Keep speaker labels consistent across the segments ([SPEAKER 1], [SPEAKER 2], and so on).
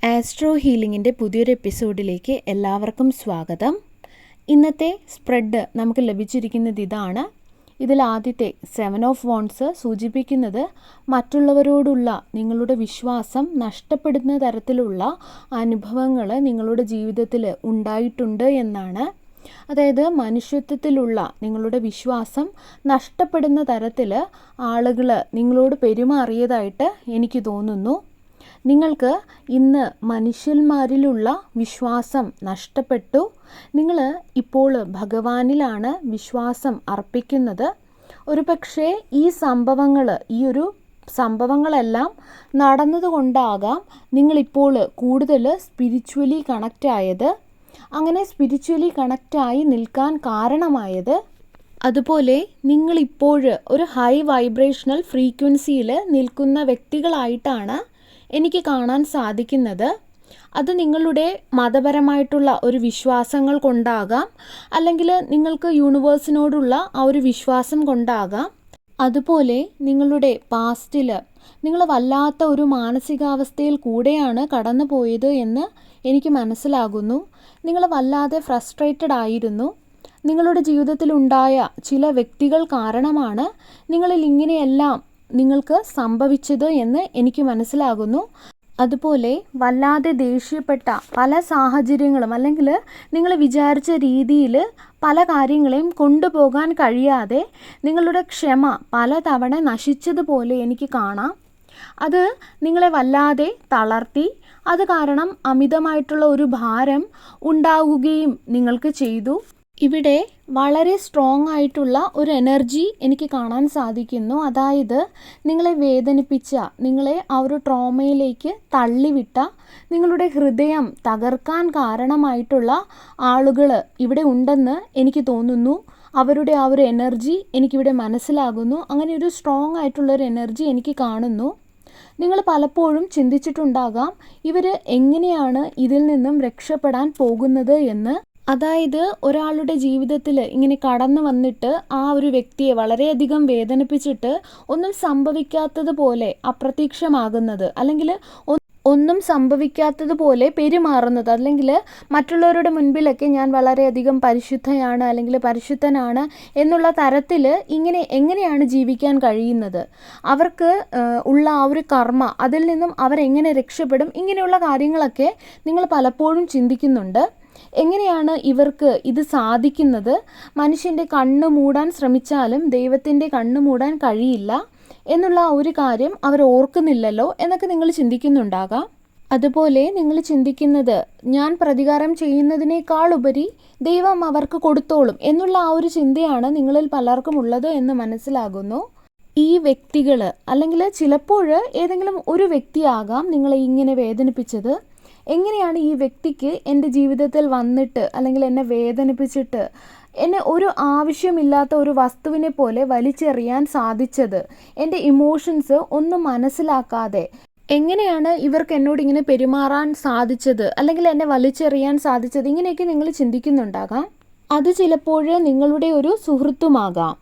[SPEAKER 1] Astro ഹീലിങ്ങിൻ്റെ പുതിയൊരു എപ്പിസോഡിലേക്ക് എല്ലാവർക്കും സ്വാഗതം. ഇന്നത്തെ സ്പ്രെഡ് നമുക്ക് ലഭിച്ചിരിക്കുന്നത് ഇതാണ്. ഇതിൽ ആദ്യത്തെ 7 ഓഫ് വോൺസ് സൂചിപ്പിക്കുന്നത് മറ്റുള്ളവരോടുള്ള നിങ്ങളുടെ വിശ്വാസം നഷ്ടപ്പെടുന്ന തരത്തിലുള്ള അനുഭവങ്ങൾ നിങ്ങളുടെ ജീവിതത്തിൽ ഉണ്ടായിട്ടുണ്ട് എന്നാണ്. അതായത് മനുഷ്യത്വത്തിലുള്ള നിങ്ങളുടെ വിശ്വാസം നഷ്ടപ്പെടുന്ന തരത്തിൽ ആളുകൾ നിങ്ങളോട് പെരുമാറിയതായിട്ട് എനിക്ക് തോന്നുന്നു. നിങ്ങൾക്ക് ഇന്ന് മനുഷ്യന്മാരിലുള്ള വിശ്വാസം നഷ്ടപ്പെട്ടു. നിങ്ങൾ ഇപ്പോൾ ഭഗവാനിലാണ് വിശ്വാസം അർപ്പിക്കുന്നത്. ഒരുപക്ഷെ ഈ സംഭവങ്ങളെല്ലാം നടന്നതുകൊണ്ടാകാം നിങ്ങളിപ്പോൾ കൂടുതൽ സ്പിരിച്വലി കണക്റ്റായത്. അങ്ങനെ സ്പിരിച്വലി കണക്റ്റായി നിൽക്കാൻ കാരണമായത്, അതുപോലെ നിങ്ങളിപ്പോൾ ഒരു ഹൈ വൈബ്രേഷണൽ ഫ്രീക്വൻസിയിൽ നിൽക്കുന്ന വ്യക്തികളായിട്ടാണ് എനിക്ക് കാണാൻ സാധിക്കുന്നത്. അത് നിങ്ങളുടെ മതപരമായിട്ടുള്ള ഒരു വിശ്വാസങ്ങൾ കൊണ്ടാകാം, അല്ലെങ്കിൽ നിങ്ങൾക്ക് യൂണിവേഴ്സിനോടുള്ള ആ ഒരു വിശ്വാസം കൊണ്ടാകാം. അതുപോലെ നിങ്ങളുടെ പാസ്റ്റിൽ നിങ്ങൾ വല്ലാത്ത ഒരു മാനസികാവസ്ഥയിൽ കൂടെയാണ് കടന്നു പോയത് എന്ന് എനിക്ക് മനസ്സിലാകുന്നു. നിങ്ങൾ വല്ലാതെ ഫ്രസ്ട്രേറ്റഡ് ആയിരുന്നു. നിങ്ങളുടെ ജീവിതത്തിലുണ്ടായ ചില വ്യക്തികൾ കാരണമാണ് നിങ്ങളിൽ ഇങ്ങനെയെല്ലാം നിങ്ങൾക്ക് സംഭവിച്ചത് എന്ന് എനിക്ക് മനസ്സിലാകുന്നു. അതുപോലെ വല്ലാതെ ദേഷ്യപ്പെട്ട പല സാഹചര്യങ്ങളും, അല്ലെങ്കിൽ നിങ്ങൾ വിചാരിച്ച രീതിയിൽ പല കാര്യങ്ങളെയും കൊണ്ടുപോകാൻ കഴിയാതെ നിങ്ങളുടെ ക്ഷമ പലതവണ നശിച്ചതുപോലെ എനിക്ക് കാണാം. അത് നിങ്ങളെ വല്ലാതെ തളർത്തി. അത് കാരണം അമിതമായിട്ടുള്ള ഒരു ഭാരം ഉണ്ടാവുകയും നിങ്ങൾക്ക് ചെയ്തു. ഇവിടെ വളരെ സ്ട്രോങ് ആയിട്ടുള്ള ഒരു എനർജി എനിക്ക് കാണാൻ സാധിക്കുന്നു. അതായത് നിങ്ങളെ വേദനിപ്പിച്ച, നിങ്ങളെ ആ ഒരു ട്രോമയിലേക്ക് തള്ളിവിട്ട, നിങ്ങളുടെ ഹൃദയം തകർക്കാൻ കാരണമായിട്ടുള്ള ആളുകൾ ഇവിടെ ഉണ്ടെന്ന് എനിക്ക് തോന്നുന്നു. അവരുടെ ആ ഒരു എനർജി എനിക്കിവിടെ മനസ്സിലാകുന്നു. അങ്ങനെ ഒരു സ്ട്രോങ് ആയിട്ടുള്ളൊരു എനർജി എനിക്ക് കാണുന്നു. നിങ്ങൾ പലപ്പോഴും ചിന്തിച്ചിട്ടുണ്ടാകാം ഇവർ എങ്ങനെയാണ് ഇതിൽ നിന്നും രക്ഷപ്പെടാൻ പോകുന്നത് എന്ന്. അതായത് ഒരാളുടെ ജീവിതത്തിൽ ഇങ്ങനെ കടന്നു വന്നിട്ട് ആ ഒരു വ്യക്തിയെ വളരെയധികം വേദനിപ്പിച്ചിട്ട് ഒന്നും സംഭവിക്കാത്തതുപോലെ അപ്രത്യക്ഷമാകുന്നത്, അല്ലെങ്കിൽ ഒന്നും സംഭവിക്കാത്തതുപോലെ പെരുമാറുന്നത്, അല്ലെങ്കിൽ മറ്റുള്ളവരുടെ മുൻപിലൊക്കെ ഞാൻ വളരെയധികം പരിശുദ്ധയാണ് അല്ലെങ്കിൽ പരിശുദ്ധനാണ് എന്നുള്ള തരത്തിൽ ഇങ്ങനെ എങ്ങനെയാണ് ജീവിക്കാൻ കഴിയുന്നത്, അവർക്ക് ഉള്ള ആ ഒരു കർമ്മ, അതിൽ നിന്നും അവരെങ്ങനെ രക്ഷപ്പെടും, ഇങ്ങനെയുള്ള കാര്യങ്ങളൊക്കെ നിങ്ങൾ പലപ്പോഴും ചിന്തിക്കുന്നുണ്ട്. എങ്ങനെയാണ് ഇവർക്ക് ഇത് സാധിക്കുന്നത്? മനുഷ്യൻ്റെ കണ്ണ് മൂടാൻ ശ്രമിച്ചാലും ദൈവത്തിൻ്റെ കണ്ണ് മൂടാൻ കഴിയില്ല എന്നുള്ള ഒരു കാര്യം അവർ ഓർക്കുന്നില്ലല്ലോ എന്നൊക്കെ നിങ്ങൾ ചിന്തിക്കുന്നുണ്ടാകാം. അതുപോലെ നിങ്ങൾ ചിന്തിക്കുന്നത് ഞാൻ പ്രതികാരം ചെയ്യുന്നതിനേക്കാളുപരി ദൈവം അവർക്ക് കൊടുത്തോളും എന്നുള്ള ആ ഒരു ചിന്തയാണ് നിങ്ങളിൽ പലർക്കും ഉള്ളത് എന്ന് മനസ്സിലാകുന്നു. ഈ വ്യക്തികൾ, അല്ലെങ്കിൽ ചിലപ്പോൾ ഏതെങ്കിലും ഒരു വ്യക്തിയാകാം നിങ്ങളെ ഇങ്ങനെ വേദനിപ്പിച്ചത്. എങ്ങനെയാണ് ഈ വ്യക്തിക്ക് എൻ്റെ ജീവിതത്തിൽ വന്നിട്ട്, അല്ലെങ്കിൽ എന്നെ വേദനിപ്പിച്ചിട്ട്, എന്നെ ഒരു ആവശ്യമില്ലാത്ത ഒരു വസ്തുവിനെ പോലെ വലിച്ചെറിയാൻ സാധിച്ചത്? എൻ്റെ ഇമോഷൻസ് ഒന്നും മനസ്സിലാക്കാതെ എങ്ങനെയാണ് ഇവർക്ക് എന്നോട് ഇങ്ങനെ പെരുമാറാൻ സാധിച്ചത്, അല്ലെങ്കിൽ എന്നെ വലിച്ചെറിയാൻ സാധിച്ചത്? ഇങ്ങനെയൊക്കെ നിങ്ങൾ ചിന്തിക്കുന്നുണ്ടാകാം. അത് ചിലപ്പോൾ നിങ്ങളുടെ ഒരു സുഹൃത്തുമാകാം.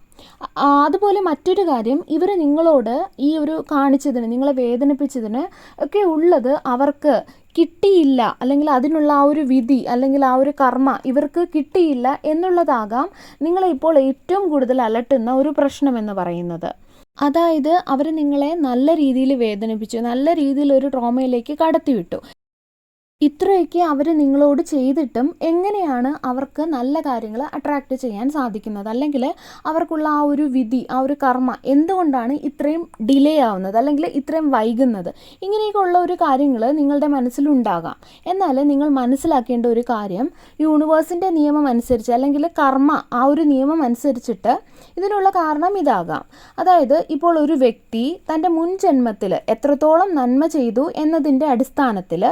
[SPEAKER 1] അതുപോലെ മറ്റൊരു കാര്യം, ഇവർ നിങ്ങളോട് ഈ ഒരു കാണിച്ചതിന്, നിങ്ങളെ വേദനിപ്പിച്ചതിന് ഒക്കെ ഉള്ളത് അവർക്ക് കിട്ടിയില്ല, അല്ലെങ്കിൽ അതിനുള്ള ആ ഒരു വിധി, അല്ലെങ്കിൽ ആ ഒരു കർമ്മ ഇവർക്ക് കിട്ടിയില്ല എന്നുള്ളതാകാം നിങ്ങളെ ഇപ്പോൾ ഏറ്റവും കൂടുതൽ അലട്ടുന്ന ഒരു പ്രശ്നമെന്ന് പറയുന്നത്. അതായത് അവർ നിങ്ങളെ നല്ല രീതിയിൽ വേദനിപ്പിച്ചു, നല്ല രീതിയിൽ ഒരു ട്രോമയിലേക്ക് കടത്തിവിട്ടു. ഇത്രയൊക്കെ അവർ നിങ്ങളോട് ചെയ്തിട്ടും എങ്ങനെയാണ് അവർക്ക് നല്ല കാര്യങ്ങൾ അട്രാക്റ്റ് ചെയ്യാൻ സാധിക്കുന്നത്, അല്ലെങ്കിൽ അവർക്കുള്ള ആ ഒരു വിധി, ആ ഒരു കർമ്മ എന്തുകൊണ്ടാണ് ഇത്രയും ഡിലേ ആവുന്നത്, അല്ലെങ്കിൽ ഇത്രയും വൈകുന്നത്? ഇങ്ങനെയൊക്കെ ഉള്ള ഒരു കാര്യങ്ങൾ നിങ്ങളുടെ മനസ്സിലുണ്ടാകാം. എന്നാൽ നിങ്ങൾ മനസ്സിലാക്കേണ്ട ഒരു കാര്യം, യൂണിവേഴ്സിൻ്റെ നിയമം അനുസരിച്ച്, അല്ലെങ്കിൽ കർമ്മ ആ ഒരു നിയമം അനുസരിച്ചിട്ട് ഇതിനുള്ള കാരണം ഇതാകാം. അതായത് ഇപ്പോൾ ഒരു വ്യക്തി തൻ്റെ മുൻ ജന്മത്തിൽ എത്രത്തോളം നന്മ ചെയ്തു എന്നതിൻ്റെ അടിസ്ഥാനത്തിൽ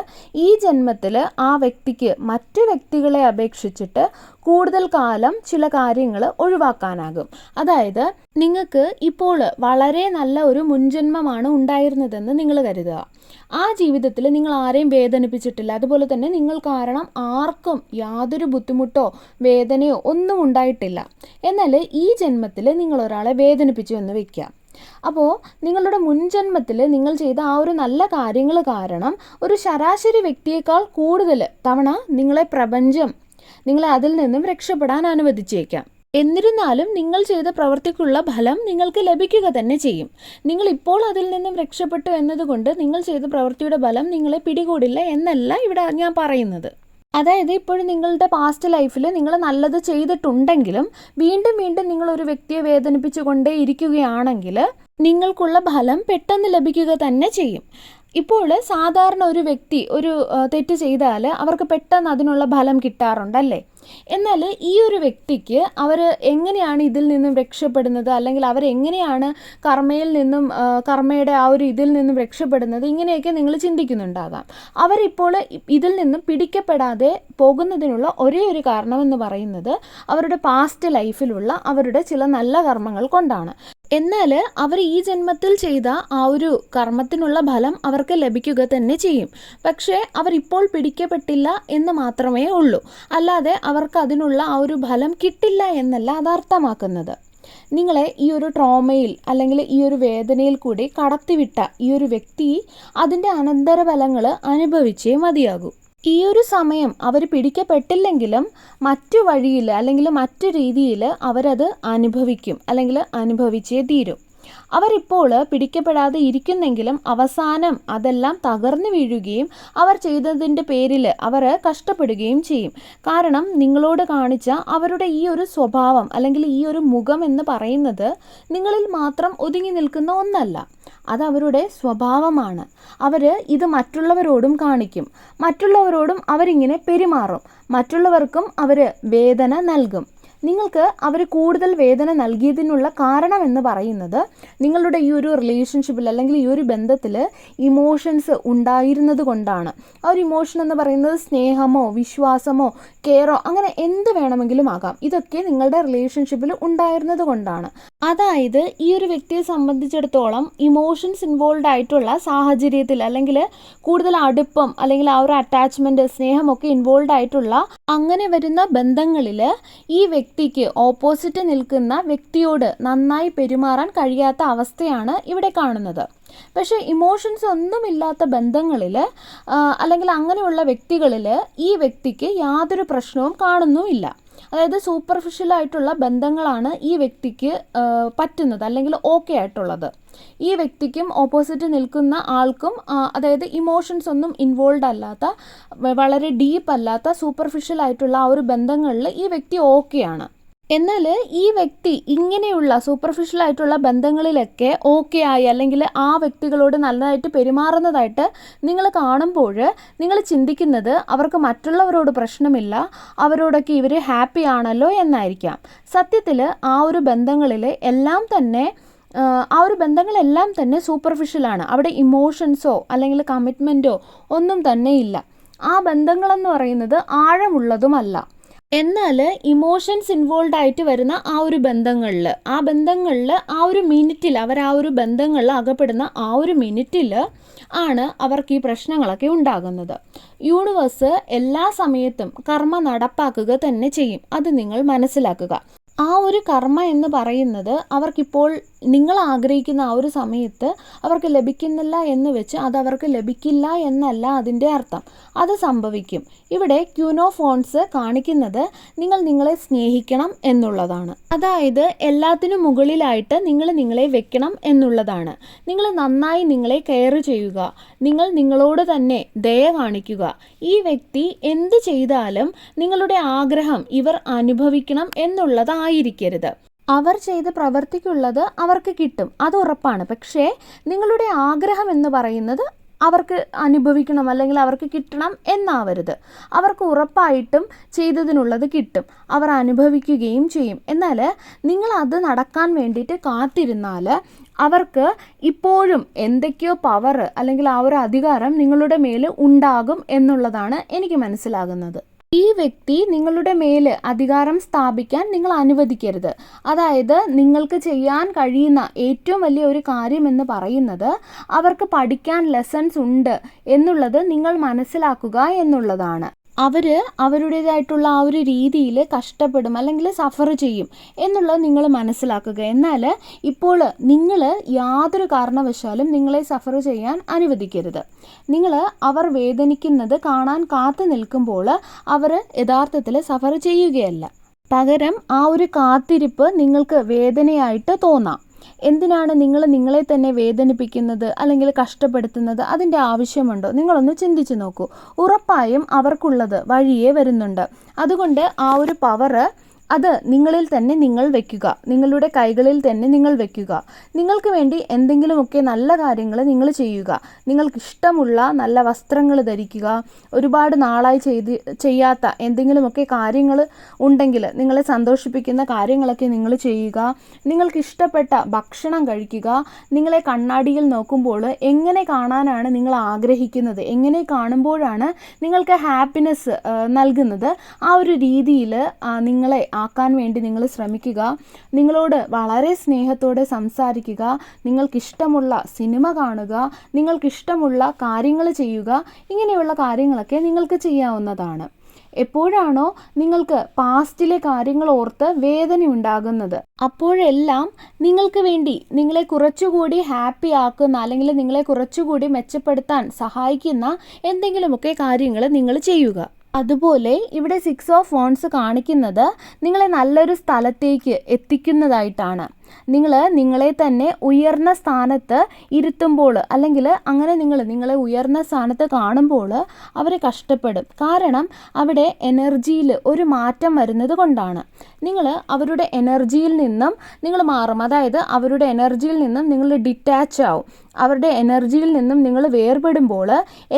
[SPEAKER 1] ഈ ജന്മത്തിൽ ആ വ്യക്തിക്ക് മറ്റു വ്യക്തികളെ അപേക്ഷിച്ചിട്ട് കൂടുതൽ കാലം ചില കാര്യങ്ങൾ ഒഴിവാക്കാനാകും. അതായത് നിങ്ങൾക്ക് ഇപ്പോൾ വളരെ നല്ല ഒരു മുൻജന്മമാണ് ഉണ്ടായിരുന്നതെന്ന് നിങ്ങൾ കരുതുക. ആ ജീവിതത്തിൽ നിങ്ങൾ ആരെയും വേദനിപ്പിച്ചിട്ടില്ല. അതുപോലെ തന്നെ നിങ്ങൾ കാരണം ആർക്കും യാതൊരു ബുദ്ധിമുട്ടോ വേദനയോ ഒന്നും ഉണ്ടായിട്ടില്ല. എന്നാൽ ഈ ജന്മത്തിൽ നിങ്ങൾ ഒരാളെ വേദനിപ്പിച്ചു എന്ന് വയ്ക്കാം. അപ്പോൾ നിങ്ങളുടെ മുൻജന്മത്തിൽ നിങ്ങൾ ചെയ്ത ആ ഒരു നല്ല കാര്യങ്ങൾ കാരണം ഒരു ശരാശരി വ്യക്തിയേക്കാൾ കൂടുതൽ തവണ നിങ്ങളെ അതിൽ നിന്നും രക്ഷപ്പെടാൻ അനുവദിച്ചേക്കാം. എന്നിരുന്നാലും നിങ്ങൾ ചെയ്ത പ്രവൃത്തിക്കുള്ള ഫലം നിങ്ങൾക്ക് ലഭിക്കുക തന്നെ ചെയ്യും. നിങ്ങൾ ഇപ്പോൾ അതിൽ നിന്നും രക്ഷപ്പെട്ടു എന്നതുകൊണ്ട് നിങ്ങൾ ചെയ്ത പ്രവൃത്തിയുടെ ഫലം നിങ്ങളെ പിടികൂടില്ല എന്നല്ല ഇവിടെ ഞാൻ പറയുന്നത്. അതായത് ഇപ്പോഴും നിങ്ങളുടെ പാസ്റ്റ് ലൈഫിൽ നിങ്ങൾ നല്ലത് ചെയ്തിട്ടുണ്ടെങ്കിലും വീണ്ടും നിങ്ങൾ ഒരു വ്യക്തിയെ വേദനിപ്പിച്ചു കൊണ്ടേ ഇരിക്കുകയാണെങ്കിൽ നിങ്ങൾക്കുള്ള ഫലം പെട്ടെന്ന് ലഭിക്കുക തന്നെ ചെയ്യും. ഇപ്പോൾ സാധാരണ ഒരു വ്യക്തി ഒരു തെറ്റ് ചെയ്താൽ അവർക്ക് പെട്ടെന്ന് അതിനുള്ള ഫലം കിട്ടാറുണ്ടല്ലേ. എന്നാൽ ഈ ഒരു വ്യക്തിക്ക് അവർ എങ്ങനെയാണ് ഇതിൽ നിന്നും രക്ഷപ്പെടുന്നത്, അല്ലെങ്കിൽ അവരെങ്ങനെയാണ് കർമ്മയുടെ ആ ഒരു ഇതിൽ നിന്നും രക്ഷപ്പെടുന്നത്, ഇങ്ങനെയൊക്കെ നിങ്ങൾ ചിന്തിക്കുന്നുണ്ടാകാം. അവരിപ്പോൾ ഇതിൽ നിന്നും പിടിക്കപ്പെടാതെ പോകുന്നതിനുള്ള ഒരേ ഒരു കാരണമെന്ന് പറയുന്നത് അവരുടെ പാസ്റ്റ് ലൈഫിലുള്ള അവരുടെ ചില നല്ല കർമ്മങ്ങൾ കൊണ്ടാണ്. എന്നാൽ അവർ ഈ ജന്മത്തിൽ ചെയ്ത ആ ഒരു കർമ്മത്തിനുള്ള ഫലം അവർക്ക് ലഭിക്കുക തന്നെ ചെയ്യും. പക്ഷേ അവരിപ്പോൾ പിടിക്കപ്പെട്ടില്ല എന്ന് മാത്രമേ ഉള്ളൂ. അല്ലാതെ അവർക്ക് അതിനുള്ള ആ ഒരു ഫലം കിട്ടില്ല എന്നല്ല അത് അർത്ഥമാക്കുന്നത്. നിങ്ങളെ ഈ ഒരു ട്രോമയിൽ അല്ലെങ്കിൽ ഈ ഒരു വേദനയിൽ കൂടി കടത്തിവിട്ട ഈ ഒരു വ്യക്തി അതിൻ്റെ അനന്തരഫലങ്ങൾ അനുഭവിച്ചേ മതിയാകൂ. ഈ ഒരു സമയം അവർ പിടിക്കപ്പെട്ടില്ലെങ്കിലും മറ്റു വഴിയിൽ അല്ലെങ്കിൽ മറ്റു രീതിയിൽ അവരത് അനുഭവിക്കും, അല്ലെങ്കിൽ അനുഭവിച്ചേ തീരും. അവരിപ്പോൾ പിടിക്കപ്പെടാതെ ഇരിക്കുന്നെങ്കിലും അവസാനം അതെല്ലാം തകർന്നു വീഴുകയും അവർ ചെയ്തതിൻ്റെ പേരിൽ അവർ കഷ്ടപ്പെടുകയും ചെയ്യും. കാരണം നിങ്ങളോട് കാണിച്ച അവരുടെ ഈ ഒരു സ്വഭാവം അല്ലെങ്കിൽ ഈ ഒരു മുഖം എന്ന് പറയുന്നത് നിങ്ങളിൽ മാത്രം ഒതുങ്ങി നിൽക്കുന്ന ഒന്നല്ല, അത് അവരുടെ സ്വഭാവമാണ്. അവർ ഇത് മറ്റുള്ളവരോടും കാണിക്കും, മറ്റുള്ളവരോടും അവരിങ്ങനെ പെരുമാറും, മറ്റുള്ളവർക്കും അവർ വേദന നൽകും. നിങ്ങൾക്ക് അവർ കൂടുതൽ വേദന നൽകിയതിനുള്ള കാരണം എന്ന് പറയുന്നത് നിങ്ങളുടെ ഈ ഒരു റിലേഷൻഷിപ്പിൽ അല്ലെങ്കിൽ ഈ ഒരു ബന്ധത്തിൽ ഇമോഷൻസ് ഉണ്ടായിരുന്നത് കൊണ്ടാണ്. ആ ഒരു ഇമോഷൻ എന്ന് പറയുന്നത് സ്നേഹമോ വിശ്വാസമോ കെയറോ അങ്ങനെ എന്ത് വേണമെങ്കിലും ആകാം. ഇതൊക്കെ നിങ്ങളുടെ റിലേഷൻഷിപ്പിൽ ഉണ്ടായിരുന്നത് കൊണ്ടാണ്. അതായത് ഈ ഒരു വ്യക്തിയെ സംബന്ധിച്ചിടത്തോളം ഇമോഷൻസ് ഇൻവോൾവ് ആയിട്ടുള്ള സാഹചര്യത്തിൽ അല്ലെങ്കിൽ കൂടുതൽ അടുപ്പം അല്ലെങ്കിൽ ആ ഒരു അറ്റാച്ച്മെൻറ്റ് സ്നേഹമൊക്കെ ഇൻവോൾവ് ആയിട്ടുള്ള അങ്ങനെ വരുന്ന ബന്ധങ്ങളിൽ ഈ വ്യക്തിക്ക് ഓപ്പോസിറ്റ് നിൽക്കുന്ന വ്യക്തിയോട് നന്നായി പെരുമാറാൻ കഴിയാത്ത അവസ്ഥയാണ് ഇവിടെ കാണുന്നത്. പക്ഷേ ഇമോഷൻസ് ഒന്നുമില്ലാത്ത ബന്ധങ്ങളിൽ അല്ലെങ്കിൽ അങ്ങനെയുള്ള വ്യക്തികളിൽ ഈ വ്യക്തിക്ക് യാതൊരു പ്രശ്നവും കാണുന്നുമില്ല. അതായത് സൂപ്പർഫിഷ്യലായിട്ടുള്ള ബന്ധങ്ങളാണ് ഈ വ്യക്തിക്ക് പറ്റുന്നത് അല്ലെങ്കിൽ ഓക്കെ ആയിട്ടുള്ളത്. ഈ വ്യക്തിക്കും ഓപ്പോസിറ്റ് നിൽക്കുന്ന ആൾക്കും അതായത് ഇമോഷൻസ് ഒന്നും ഇൻവോൾവ് അല്ലാത്ത വളരെ ഡീപ്പ് അല്ലാത്ത സൂപ്പർഫിഷ്യൽ ആയിട്ടുള്ള ആ ഒരു ബന്ധങ്ങളിൽ ഈ വ്യക്തി ഓക്കെയാണ്. എന്നാൽ ഈ വ്യക്തി ഇങ്ങനെയുള്ള സൂപ്പർഫിഷ്യൽ ആയിട്ടുള്ള ബന്ധങ്ങളിലൊക്കെ ഓക്കെ ആയി അല്ലെങ്കിൽ ആ വ്യക്തികളോട് നല്ലതായിട്ട് പെരുമാറുന്നതായിട്ട് നിങ്ങൾ കാണുമ്പോൾ നിങ്ങൾ ചിന്തിക്കുന്നത് അവർക്ക് മറ്റുള്ളവരോട് പ്രശ്നമില്ല, അവരോടൊക്കെ ഇവർ ഹാപ്പി ആണല്ലോ എന്നായിരിക്കാം. സത്യത്തിൽ ആ ഒരു ബന്ധങ്ങളിൽ ബന്ധങ്ങളെല്ലാം തന്നെ സൂപ്പർഫിഷ്യലാണ്. അവിടെ ഇമോഷൻസോ അല്ലെങ്കിൽ കമ്മിറ്റ്മെൻറ്റോ ഒന്നും തന്നെ ഇല്ല. ആ ബന്ധങ്ങളെന്ന് പറയുന്നത് ആഴമുള്ളതുമല്ല. എന്നാൽ ഇമോഷൻസ് ഇൻവോൾവ് ആയിട്ട് വരുന്ന ആ ഒരു ബന്ധങ്ങളിൽ ആ ഒരു മിനിറ്റിൽ അവർ ആ ഒരു ബന്ധങ്ങളിൽ അകപ്പെടുന്ന ആ ഒരു മിനിറ്റിൽ ആണ് അവർക്ക് ഈ പ്രശ്നങ്ങളൊക്കെ ഉണ്ടാകുന്നത്. യൂണിവേഴ്സ് എല്ലാ സമയത്തും കർമ്മ നടപ്പാക്കുക തന്നെ ചെയ്യും, അത് നിങ്ങൾ മനസ്സിലാക്കുക. ആ ഒരു കർമ്മ എന്ന് പറയുന്നത് അവർക്കിപ്പോൾ നിങ്ങൾ ആഗ്രഹിക്കുന്ന ആ ഒരു സമയത്ത് അവർക്ക് ലഭിക്കുന്നില്ല എന്ന് വെച്ച് അത് അവർക്ക് ലഭിക്കില്ല എന്നല്ല അതിൻ്റെ അർത്ഥം. അത് സംഭവിക്കും. ഇവിടെ ക്യൂൻ ഓഫ് വാണ്ട്സ് കാണിക്കുന്നത് നിങ്ങൾ നിങ്ങളെ സ്നേഹിക്കണം എന്നുള്ളതാണ്. അതായത് എല്ലാത്തിനും മുകളിലായിട്ട് നിങ്ങൾ നിങ്ങളെ വെക്കണം എന്നുള്ളതാണ്. നിങ്ങൾ നന്നായി നിങ്ങളെ കെയർ ചെയ്യുക, നിങ്ങൾ നിങ്ങളോട് തന്നെ ദയ കാണിക്കുക. ഈ വ്യക്തി എന്ത് ചെയ്താലും നിങ്ങളുടെ ആഗ്രഹം ഇവർ അനുഭവിക്കണം എന്നുള്ളതായിരിക്കരുത്. അവർ ചെയ്ത് പ്രവർത്തിക്കുള്ളത് അവർക്ക് കിട്ടും, അത് ഉറപ്പാണ്. പക്ഷേ നിങ്ങളുടെ ആഗ്രഹം എന്ന് പറയുന്നത് അവർക്ക് അനുഭവിക്കണം അല്ലെങ്കിൽ അവർക്ക് കിട്ടണം എന്നാവരുത്. അവർക്ക് ഉറപ്പായിട്ടും ചെയ്തതിനുള്ളത് കിട്ടും, അവർ അനുഭവിക്കുകയും ചെയ്യും. എന്നാൽ നിങ്ങൾ അത് നടക്കാൻ വേണ്ടിയിട്ട് കാത്തിരുന്നാൽ അവർക്ക് ഇപ്പോഴും എന്തൊക്കെയോ പവർ അല്ലെങ്കിൽ ആ ഒരു അധികാരം നിങ്ങളുടെ മേൽ ഉണ്ടാകും എന്നുള്ളതാണ് എനിക്ക് മനസ്സിലാകുന്നത്. ഈ വ്യക്തി നിങ്ങളുടെ മേൽ അധികാരം സ്ഥാപിക്കാൻ നിങ്ങൾ അനുവദിക്കരുത്. അതായത് നിങ്ങൾക്ക് ചെയ്യാൻ കഴിയുന്ന ഏറ്റവും വലിയ ഒരു കാര്യം എന്ന് പറയുന്നത് അവർക്ക് പഠിക്കാൻ ലെസൺസ് ഉണ്ട് എന്നുള്ളത് നിങ്ങൾ മനസ്സിലാക്കുക എന്നുള്ളതാണ്. അവർ അവരുടേതായിട്ടുള്ള ആ ഒരു രീതിയിൽ കഷ്ടപ്പെടും അല്ലെങ്കിൽ സഫർ ചെയ്യും എന്നുള്ളത് നിങ്ങൾ മനസ്സിലാക്കുക. എന്നാൽ ഇപ്പോൾ നിങ്ങൾ യാതൊരു കാരണവശാലും നിങ്ങളെ സഫർ ചെയ്യാൻ അനുവദിക്കരുത്. നിങ്ങൾ അവർ വേദനിക്കുന്നത് കാണാൻ കാത്തു നിൽക്കുമ്പോൾ അവർ യഥാർത്ഥത്തിൽ സഫർ ചെയ്യുകയല്ല. പകരം ആ ഒരു കാത്തിരിപ്പ് നിങ്ങൾക്ക് വേദനയായിട്ട് തോന്നാം. എന്തിനാണ് നിങ്ങൾ നിങ്ങളെ തന്നെ വേദനിപ്പിക്കുന്നത് അല്ലെങ്കിൽ കഷ്ടപ്പെടുത്തുന്നത്? അതിൻ്റെ ആവശ്യമുണ്ടോ? നിങ്ങളൊന്ന് ചിന്തിച്ച് നോക്കൂ. ഉറപ്പായും അവർക്കുള്ളത് വഴിയേ വരുന്നുണ്ട്. അതുകൊണ്ട് ആ ഒരു പവർ അത് നിങ്ങളിൽ തന്നെ നിങ്ങൾ വെക്കുക, നിങ്ങളുടെ കൈകളിൽ തന്നെ നിങ്ങൾ വെക്കുക. നിങ്ങൾക്ക് വേണ്ടി എന്തെങ്കിലുമൊക്കെ നല്ല കാര്യങ്ങൾ നിങ്ങൾ ചെയ്യുക. നിങ്ങൾക്കിഷ്ടമുള്ള നല്ല വസ്ത്രങ്ങൾ ധരിക്കുക. ഒരുപാട് നാളായി ചെയ്യാത്ത എന്തെങ്കിലുമൊക്കെ കാര്യങ്ങൾ ഉണ്ടെങ്കിൽ നിങ്ങളെ സന്തോഷിപ്പിക്കുന്ന കാര്യങ്ങളൊക്കെ നിങ്ങൾ ചെയ്യുക. നിങ്ങൾക്കിഷ്ടപ്പെട്ട ഭക്ഷണം കഴിക്കുക. നിങ്ങളെ കണ്ണാടിയിൽ നോക്കുമ്പോൾ എങ്ങനെ കാണാനാണ് നിങ്ങൾ ആഗ്രഹിക്കുന്നത്, എങ്ങനെ കാണുമ്പോഴാണ് നിങ്ങൾക്ക് ഹാപ്പിനെസ് നൽകുന്നത്, ആ ഒരു രീതിയിൽ നിങ്ങളെ ആക്കാൻ വേണ്ടി നിങ്ങൾ ശ്രമിക്കുക. നിങ്ങളോട് വളരെ സ്നേഹത്തോടെ സംസാരിക്കുക. നിങ്ങൾക്കിഷ്ടമുള്ള സിനിമ കാണുക. നിങ്ങൾക്കിഷ്ടമുള്ള കാര്യങ്ങൾ ചെയ്യുക. ഇങ്ങനെയുള്ള കാര്യങ്ങളൊക്കെ നിങ്ങൾക്ക് ചെയ്യാവുന്നതാണ്. എപ്പോഴാണോ നിങ്ങൾക്ക് പാസ്റ്റിലെ കാര്യങ്ങൾ ഓർത്ത് വേദന ഉണ്ടാകുന്നത്, അപ്പോഴെല്ലാം നിങ്ങൾക്ക് വേണ്ടി നിങ്ങളെ കുറച്ചുകൂടി ഹാപ്പി ആക്കുന്ന അല്ലെങ്കിൽ നിങ്ങളെ കുറച്ചുകൂടി മെച്ചപ്പെടുത്താൻ സഹായിക്കുന്ന എന്തെങ്കിലുമൊക്കെ കാര്യങ്ങൾ നിങ്ങൾ ചെയ്യുക. അതുപോലെ ഇവിടെ 6 ഓഫ് വാണ്ട്സ് കാണിക്കുന്നത് നിങ്ങളെ നല്ലൊരു സ്ഥലത്തേക്ക് എത്തിക്കുന്നതായിട്ടാണ്. നിങ്ങൾ നിങ്ങളെ തന്നെ ഉയർന്ന സ്ഥാനത്ത് ഇരുത്തുമ്പോൾ അല്ലെങ്കിൽ അങ്ങനെ നിങ്ങളെ ഉയർന്ന സ്ഥാനത്ത് കാണുമ്പോൾ അവർ കഷ്ടപ്പെടും. കാരണം അവിടെ എനർജിയിൽ ഒരു മാറ്റം വരുന്നത് കൊണ്ടാണ്. നിങ്ങൾ അവരുടെ എനർജിയിൽ നിന്നും നിങ്ങൾ മാറും. അതായത് അവരുടെ എനർജിയിൽ നിന്നും നിങ്ങൾ ഡിറ്റാച്ച് ആവും. അവരുടെ എനർജിയിൽ നിന്നും നിങ്ങൾ വേർപെടുമ്പോൾ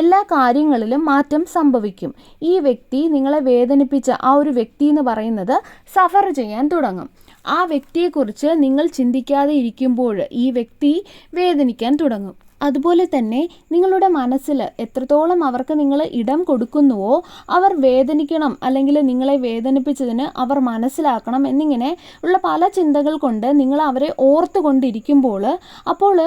[SPEAKER 1] എല്ലാ കാര്യങ്ങളിലും മാറ്റം സംഭവിക്കും. ഈ വ്യക്തി നിങ്ങളെ വേദനിപ്പിച്ച ആ ഒരു വ്യക്തി എന്ന് പറയുന്നത് സഫർ ചെയ്യാൻ തുടങ്ങും. ആ വ്യക്തിയെക്കുറിച്ച് നിങ്ങൾ ചിന്തിക്കാതെ ഇരിക്കുമ്പോൾ ഈ വ്യക്തി വേദനിക്കാൻ തുടങ്ങും. അതുപോലെ തന്നെ നിങ്ങളുടെ മനസ്സിൽ എത്രത്തോളം അവർക്ക് നിങ്ങൾ ഇടം കൊടുക്കുന്നുവോ അവർ വേദനിക്കണം അല്ലെങ്കിൽ നിങ്ങളെ വേദനിപ്പിച്ചതിന് അവർ മനസ്സിലാക്കണം എന്നിങ്ങനെ ഉള്ള പല ചിന്തകൾ കൊണ്ട് നിങ്ങൾ അവരെ ഓർത്തുകൊണ്ടിരിക്കുമ്പോൾ അപ്പോൾ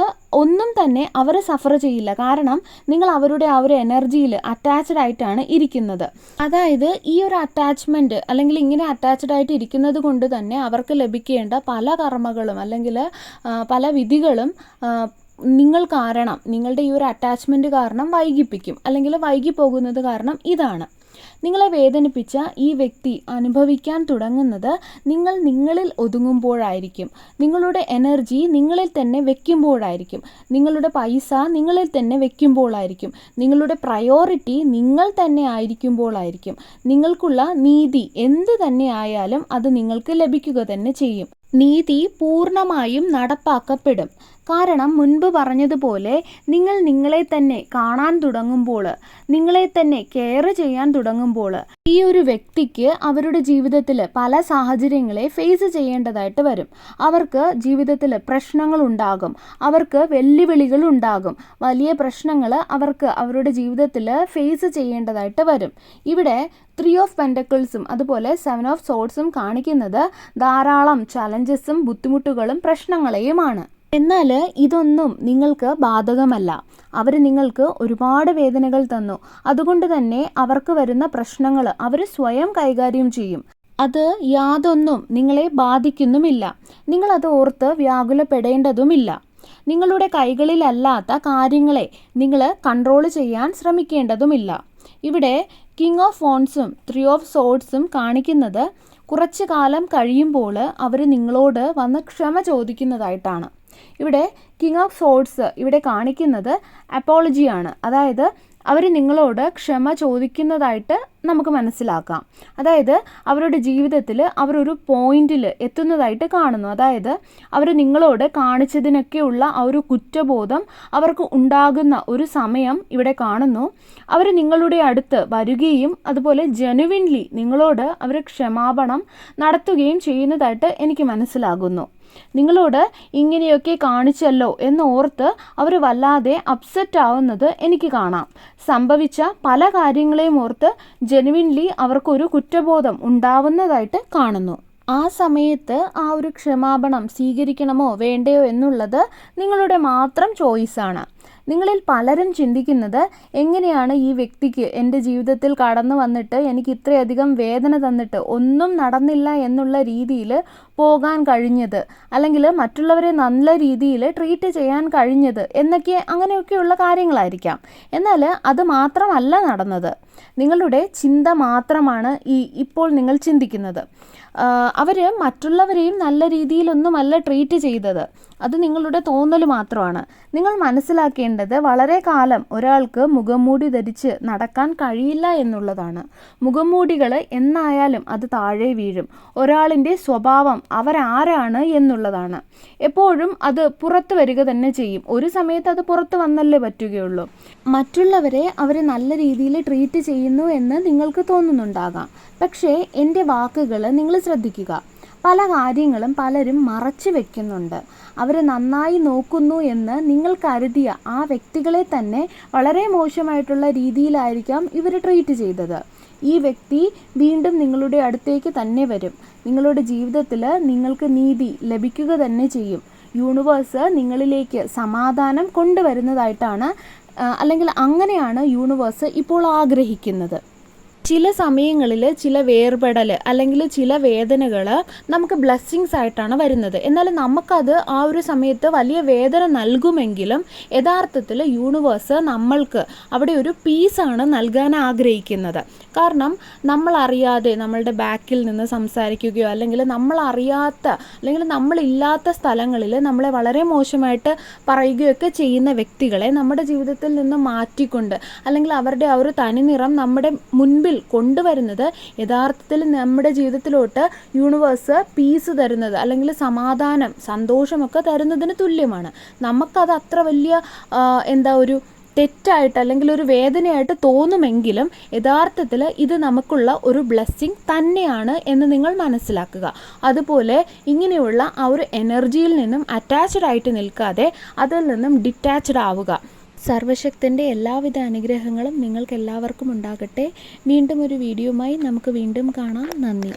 [SPEAKER 1] ഒന്നും തന്നെ അവർ സഫർ ചെയ്യില്ല. കാരണം നിങ്ങൾ അവരുടെ ആ ഒരു എനർജിയിൽ അറ്റാച്ച്ഡ് ആയിട്ടാണ് ഇരിക്കുന്നത്. അതായത് ഈ ഒരു അറ്റാച്ച്മെൻറ്റ് അല്ലെങ്കിൽ ഇങ്ങനെ അറ്റാച്ച്ഡ് ആയിട്ട് ഇരിക്കുന്നത് കൊണ്ട് തന്നെ അവർക്ക് ലഭിക്കേണ്ട പല കർമ്മകളും അല്ലെങ്കിൽ പല വിധികളും നിങ്ങൾ കാരണം, നിങ്ങളുടെ ഈ ഒരു അറ്റാച്ച്മെൻറ്റ് കാരണം വൈകിപ്പിക്കും. അല്ലെങ്കിൽ വൈകി പോകുന്നത് കാരണം ഇതാണ്. നിങ്ങളെ വേദനിപ്പിച്ച ഈ വ്യക്തി അനുഭവിക്കാൻ തുടങ്ങുന്നത് നിങ്ങൾ നിങ്ങളിൽ ഒതുങ്ങുമ്പോഴായിരിക്കും. നിങ്ങളുടെ എനർജി നിങ്ങളിൽ തന്നെ വെക്കുമ്പോഴായിരിക്കും. നിങ്ങളുടെ പൈസ നിങ്ങളിൽ തന്നെ വെക്കുമ്പോഴായിരിക്കും. നിങ്ങളുടെ പ്രയോറിറ്റി നിങ്ങൾ തന്നെ ആയിരിക്കുമ്പോഴായിരിക്കും. നിങ്ങൾക്കുള്ള നീതി എന്ത് തന്നെ ആയാലും അത് നിങ്ങൾക്ക് ലഭിക്കുക തന്നെ ചെയ്യും. നീതി പൂർണ്ണമായും നടപ്പാക്കപ്പെടും. കാരണം മുൻപ് പറഞ്ഞതുപോലെ നിങ്ങൾ നിങ്ങളെ തന്നെ കാണാൻ തുടങ്ങുമ്പോൾ, നിങ്ങളെ തന്നെ കെയർ ചെയ്യാൻ തുടങ്ങുമ്പോൾ ഈ ഒരു വ്യക്തിക്ക് അവരുടെ ജീവിതത്തിൽ പല സാഹചര്യങ്ങളെ ഫേസ് ചെയ്യേണ്ടതായിട്ട് വരും. അവർക്ക് ജീവിതത്തിൽ പ്രശ്നങ്ങൾ ഉണ്ടാകും. അവർക്ക് വെല്ലുവിളികൾ ഉണ്ടാകും. വലിയ പ്രശ്നങ്ങൾ അവർക്ക് അവരുടെ ജീവിതത്തിൽ ഫേസ് ചെയ്യേണ്ടതായിട്ട് വരും. ഇവിടെ 3 ഓഫ് പെൻറ്റക്കിൾസും അതുപോലെ 7 ഓഫ് സോഡ്സും കാണിക്കുന്നത് ധാരാളം ചലഞ്ചസും ബുദ്ധിമുട്ടുകളും പ്രശ്നങ്ങളെയുമാണ്. എന്നാൽ ഇതൊന്നും നിങ്ങൾക്ക് ബാധകമല്ല. അവർ നിങ്ങൾക്ക് ഒരുപാട് വേദനകൾ തന്നു. അതുകൊണ്ട് തന്നെ അവർക്ക് വരുന്ന പ്രശ്നങ്ങൾ അവർ സ്വയം കൈകാര്യം ചെയ്യും. അത് യാതൊന്നും നിങ്ങളെ ബാധിക്കുന്നുമില്ല. നിങ്ങളത് ഓർത്ത് വ്യാകുലപ്പെടേണ്ടതുമില്ല. നിങ്ങളുടെ കൈകളിലല്ലാത്ത കാര്യങ്ങളെ നിങ്ങൾ കൺട്രോൾ ചെയ്യാൻ ശ്രമിക്കേണ്ടതുമില്ല. ഇവിടെ കിങ് ഓഫ് വാണ്ട്സും 3 ഓഫ് സോഡ്സും കാണിക്കുന്നത് കുറച്ച് കാലം കഴിയുമ്പോൾ അവർ നിങ്ങളോട് വന്ന് ക്ഷമ ചോദിക്കുന്നതായിട്ടാണ്. ഇവിടെ കിങ് ഓഫ് സോഡ്സ് ഇവിടെ കാണിക്കുന്നത് അപ്പോളജിയാണ്. അതായത് അവർ നിങ്ങളോട് ക്ഷമ ചോദിക്കുന്നതായിട്ട് നമുക്ക് മനസ്സിലാക്കാം. അതായത് അവരുടെ ജീവിതത്തിൽ അവരൊരു പോയിന്റിൽ എത്തുന്നതായിട്ട് കാണുന്നു. അതായത് അവർ നിങ്ങളോട് കാണിച്ചതിനൊക്കെയുള്ള ആ ഒരു കുറ്റബോധം അവർക്ക് ഉണ്ടാകുന്ന ഒരു സമയം ഇവിടെ കാണുന്നു. അവർ നിങ്ങളുടെ അടുത്ത് വരികയും അതുപോലെ ജെനുവിൻലി നിങ്ങളോട് അവർ ക്ഷമാപണം നടത്തുകയും ചെയ്യുന്നതായിട്ട് എനിക്ക് മനസ്സിലാകുന്നു. നിങ്ങളോട് ഇങ്ങനെയൊക്കെ കാണിച്ചല്ലോ എന്നോർത്ത് അവർ വല്ലാതെ അപ്സെറ്റ് ആവുന്നത് എനിക്ക് കാണാം. സംഭവിച്ച പല കാര്യങ്ങളെയും ഓർത്ത് ജെനുവിൻലി അവർക്കൊരു കുറ്റബോധം ഉണ്ടാവുന്നതായിട്ട് കാണുന്നു. ആ സമയത്ത് ആ ഒരു ക്ഷമാപണം സ്വീകരിക്കണമോ വേണ്ടയോ എന്നുള്ളത് നിങ്ങളുടെ മാത്രം ചോയ്സാണ്. നിങ്ങളിൽ പലരും ചിന്തിക്കുന്നത്, എങ്ങനെയാണ് ഈ വ്യക്തിക്ക് എൻ്റെ ജീവിതത്തിൽ കടന്നു വന്നിട്ട് എനിക്ക് ഇത്രയധികം വേദന തന്നിട്ട് ഒന്നും നടന്നില്ല എന്നുള്ള രീതിയിൽ പോകാൻ കഴിഞ്ഞത്, അല്ലെങ്കിൽ മറ്റുള്ളവരെ നല്ല രീതിയിൽ ട്രീറ്റ് ചെയ്യാൻ കഴിഞ്ഞത് എന്നൊക്കെ അങ്ങനെയൊക്കെയുള്ള കാര്യങ്ങളായിരിക്കാം. എന്നാൽ അത് മാത്രമല്ല നടന്നത്. നിങ്ങളുടെ ചിന്ത മാത്രമാണ് ഇപ്പോൾ നിങ്ങൾ ചിന്തിക്കുന്നത്. അവർ മറ്റുള്ളവരെയും നല്ല രീതിയിലൊന്നുമല്ല ട്രീറ്റ് ചെയ്തത്. അത് നിങ്ങളുടെ തോന്നൽ മാത്രമാണ്. നിങ്ങൾ മനസ്സിലാക്കേണ്ടത്, വളരെ കാലം ഒരാൾക്ക് മുഖംമൂടി ധരിച്ച് നടക്കാൻ കഴിയില്ല എന്നുള്ളതാണ്. മുഖംമൂടികൾ എന്നായാലും അത് താഴെ വീഴും. ഒരാളിൻ്റെ സ്വഭാവം, അവരാരാണ് എന്നുള്ളതാണ്. എപ്പോഴും അത് പുറത്ത് വരിക തന്നെ ചെയ്യും. ഒരു സമയത്ത് അത് പുറത്ത് വന്നല്ലേ പറ്റുകയുള്ളൂ. മറ്റുള്ളവരെ അവർ നല്ല രീതിയിൽ ട്രീറ്റ് ചെയ്യുന്നു എന്ന് നിങ്ങൾക്ക് തോന്നുന്നുണ്ടാകാം. പക്ഷേ എൻ്റെ വാക്കുകൾ നിങ്ങൾ ശ്രദ്ധിക്കുക. പല കാര്യങ്ങളും പലരും മറച്ചു വെക്കുന്നുണ്ട്. അവർ നന്നായി നോക്കുന്നു എന്ന് നിങ്ങൾ കരുതിയ ആ വ്യക്തികളെ തന്നെ വളരെ മോശമായിട്ടുള്ള രീതിയിലായിരിക്കാം ഇവർ ട്രീറ്റ് ചെയ്തത്. ഈ വ്യക്തി വീണ്ടും നിങ്ങളുടെ അടുത്തേക്ക് തന്നെ വരും. നിങ്ങളുടെ ജീവിതത്തിൽ നിങ്ങൾക്ക് നീതി ലഭിക്കുക തന്നെ ചെയ്യും. യൂണിവേഴ്സ് നിങ്ങളിലേക്ക് സമാധാനം കൊണ്ടുവരുന്നതായിട്ടാണ്, അല്ലെങ്കിൽ അങ്ങനെയാണ് യൂണിവേഴ്സ് ഇപ്പോൾ ആഗ്രഹിക്കുന്നത്. ചില സമയങ്ങളിൽ ചില വേർപെടൽ അല്ലെങ്കിൽ ചില വേദനകൾ നമുക്ക് ബ്ലെസ്സിങ്സ് ആയിട്ടാണ് വരുന്നത്. എന്നാൽ നമുക്കത് ആ ഒരു സമയത്ത് വലിയ വേദന നൽകുമെങ്കിലും യഥാർത്ഥത്തിൽ യൂണിവേഴ്സ് നമ്മൾക്ക് അവിടെ ഒരു പീസാണ് നൽകാൻ ആഗ്രഹിക്കുന്നത്. കാരണം നമ്മളറിയാതെ നമ്മളുടെ ബാക്കിൽ നിന്ന് സംസാരിക്കുകയോ അല്ലെങ്കിൽ നമ്മളറിയാത്ത അല്ലെങ്കിൽ നമ്മളില്ലാത്ത സ്ഥലങ്ങളിൽ നമ്മളെ വളരെ മോശമായിട്ട് പറയുകയൊക്കെ ചെയ്യുന്ന വ്യക്തികളെ നമ്മുടെ ജീവിതത്തിൽ നിന്ന് മാറ്റിക്കൊണ്ട്, അല്ലെങ്കിൽ അവരുടെ ആ ഒരു തനിനിറം നമ്മുടെ മുൻപിൽ കൊണ്ടുവരുന്നത് യഥാർത്ഥത്തിൽ നമ്മുടെ ജീവിതത്തിലോട്ട് യൂണിവേഴ്സ് പീസ് തരുന്നത്, അല്ലെങ്കിൽ സമാധാനം, സന്തോഷമൊക്കെ തരുന്നതിന് തുല്യമാണ്. നമുക്കത് അത്ര വലിയ ഒരു തെറ്റായിട്ട് അല്ലെങ്കിൽ ഒരു വേദനയായിട്ട് തോന്നുമെങ്കിലും യഥാർത്ഥത്തിൽ ഇത് നമുക്കുള്ള ഒരു ബ്ലെസ്സിങ് തന്നെയാണ് എന്ന് നിങ്ങൾ മനസ്സിലാക്കുക. അതുപോലെ ഇങ്ങനെയുള്ള ആ ഒരു എനർജിയിൽ നിന്നും അറ്റാച്ച്ഡ് ആയിട്ട് നിൽക്കാതെ അതിൽ നിന്നും ഡിറ്റാച്ച്ഡ് ആവുക. സർവശക്തൻ്റെ എല്ലാവിധ അനുഗ്രഹങ്ങളും നിങ്ങൾക്ക് എല്ലാവർക്കും ഉണ്ടാകട്ടെ. വീണ്ടും ഒരു വീഡിയോയുമായി നമുക്ക് വീണ്ടും കാണാം. നന്ദി.